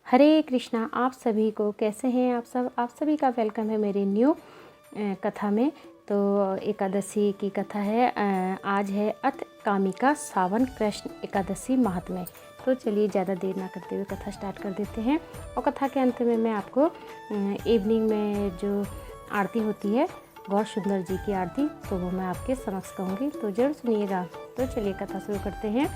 हरे कृष्णा। आप सभी को कैसे हैं आप सभी का वेलकम है मेरी न्यू कथा में। तो एकादशी की कथा है। आज है अथ कामिका सावन कृष्ण एकादशी महात्म्य। तो चलिए ज़्यादा देर ना करते हुए कथा स्टार्ट कर देते हैं। और कथा के अंत में मैं आपको इवनिंग में जो आरती होती है गौर सुंदर जी की आरती, तो वो मैं आपके समक्ष कहूँगी, तो जरूर सुनिएगा। तो चलिए कथा शुरू करते हैं।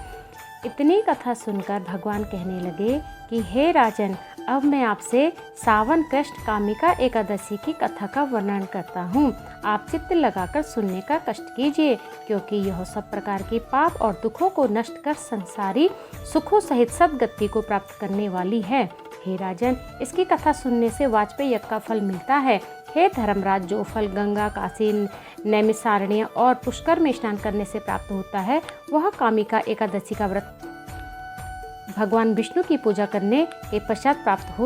इतनी कथा सुनकर भगवान कहने लगे कि हे राजन, अब मैं आपसे सावन कृष्ण कामिका एकादशी की कथा का वर्णन करता हूँ। आप चित्त लगाकर सुनने का कष्ट कीजिए, क्योंकि यह सब प्रकार के पाप और दुखों को नष्ट कर संसारी सुखों सहित सद्गति को प्राप्त करने वाली है। हे राजन, इसकी कथा सुनने से वाजपेयी यज्ञ का फल मिलता है। हे धर्मराज, जो फल गंगा, काशी, नैमिषारण्य और पुष्कर में स्नान करने से प्राप्त होता है, वह कामिका एकादशी का व्रत भगवान विष्णु की पूजा करने के पश्चात प्राप्त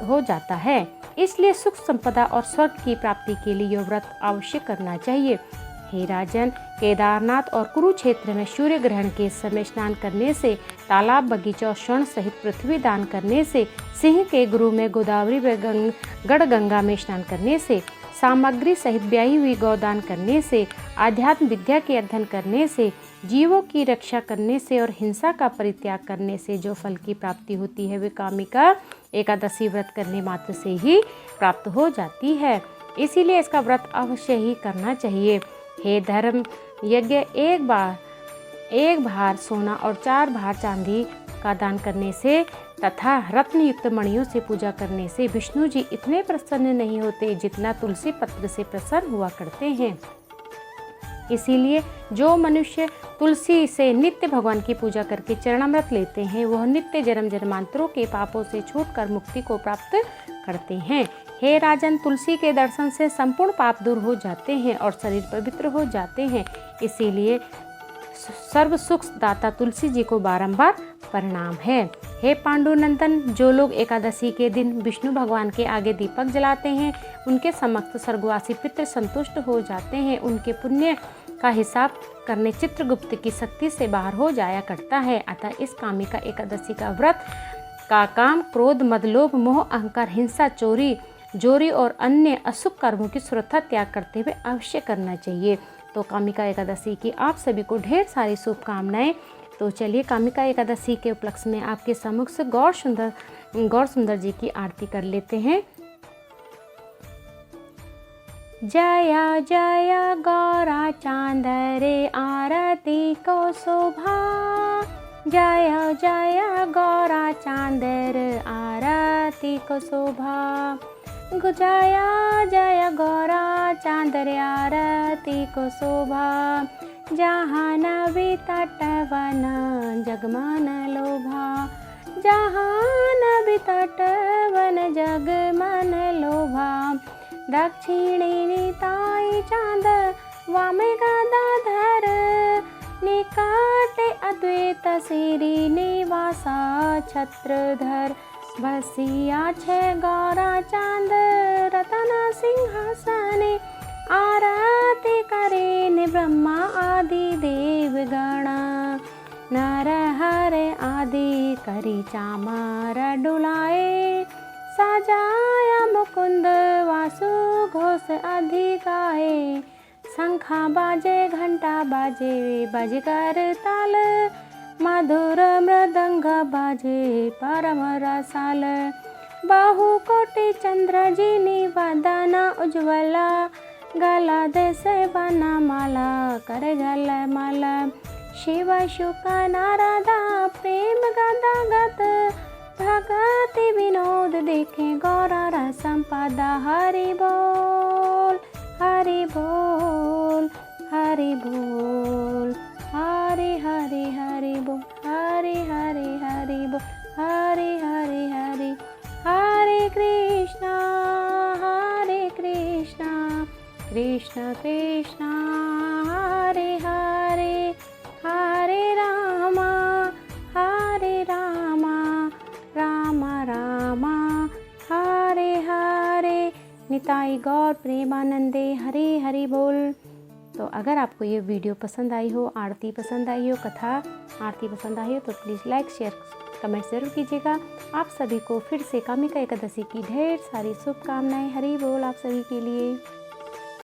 हो जाता है। इसलिए सुख संपदा और स्वर्ग की प्राप्ति के लिए यह व्रत अवश्य करना चाहिए। हे राजन, केदारनाथ और कुरुक्षेत्र में सूर्य ग्रहण के समय स्नान करने से, तालाब, बगीचा और स्वर्ण सहित पृथ्वी दान करने से, सिंह के गुरु में गोदावरी व गढ़गंगा में स्नान करने से, सामग्री सहित ब्याही हुई गौदान करने से, आध्यात्म विद्या के अध्ययन करने से, जीवों की रक्षा करने से और हिंसा का परित्याग करने से जो फल की प्राप्ति होती है, वे कामिका एकादशी व्रत करने मात्र से ही प्राप्त हो जाती है। इसीलिए इसका व्रत अवश्य ही करना चाहिए। हे धर्म यज्ञ, एक भार सोना और 4 भार चांदी का दान करने से तथा रत्न युक्त मणियों से पूजा करने से विष्णु जी इतने प्रसन्न नहीं होते जितना तुलसी पत्र से प्रसन्न हुआ करते हैं। इसीलिए जो मनुष्य तुलसी से नित्य भगवान की पूजा करके चरणामृत लेते हैं, वह नित्य जन्म जन्मांतरों के पापों से छूटकर मुक्ति को प्राप्त करते हैं। हे राजन, तुलसी के दर्शन से संपूर्ण पाप दूर हो जाते हैं और शरीर पवित्र हो जाते हैं। इसीलिए सर्व सुख दाता तुलसी जी को बारंबार प्रणाम है। हे पांडुनंदन, जो लोग एकादशी के दिन विष्णु भगवान के आगे दीपक जलाते हैं, उनके समस्त स्वर्गवासी पितृ संतुष्ट हो जाते हैं। उनके पुण्य का हिसाब करने चित्रगुप्त की शक्ति से बाहर हो जाया करता है। अतः इस कामिका एकादशी का व्रत का काम क्रोध, मद, लोभ, मोह, अहंकार, हिंसा, जोरी और अन्य अशुभ कर्मों की सुरक्षा त्याग करते हुए अवश्य करना चाहिए। तो कामिका एकादशी की आप सभी को ढेर सारी शुभकामनाएं। तो चलिए कामिका एकादशी के उपलक्ष्य में आपके सम्मुख से गौर सुंदर जी की आरती कर लेते हैं। जया जया गौरा चांदरे आरती को शोभा, जया जया गौरा चांदर आरती को शोभा, जया जया गौरा चांदर आरती को शोभा, जहाँ नवी तटवन जगमन लोभा, जहाँ नवी तटवन जगमन लोभा, दक्षिणी निताई चांद वामे गदाधर, निकटे अद्वैत श्री निवासा छत्रधर, बसिया छे गौरा चांद रतन सिंहासने, आरती करे ब्रह्मा आदि देव गण, नर हर आदि करी चामर डुलाए, सजाया मुकुंद वासु घोष अधिकाए, शंखा बाजे घंटा बाजे बजकर ताल, मधुर मृदंग बाजे परम रसाल, बाहु कोटि चंद्र जिनी वदना उज्ज्वला, गला देसे बना माला कर गल माला, शिव शुक नारदा प्रेम गदागत, भगति विनोद देखे गौरा रस संपदा। हरि बोल हरि बोल हरि बोल, हरि हरि हरि बोल, हरि हरि हरि बोल, हरि हरि हरि, हरे कृष्णा कृष्ण कृष्ण हरे हरे, हरे रामा राम राम हरे हरे, निताई गौर प्रेमानंदे। हरे हरि बोल। तो अगर आपको ये वीडियो पसंद आई हो, आरती पसंद आई हो, कथा आरती पसंद आई हो, तो प्लीज़ लाइक शेयर कमेंट ज़रूर कीजिएगा। आप सभी को फिर से कामिका एकादशी की ढेर सारी शुभकामनाएं। हरि बोल आप सभी के लिए।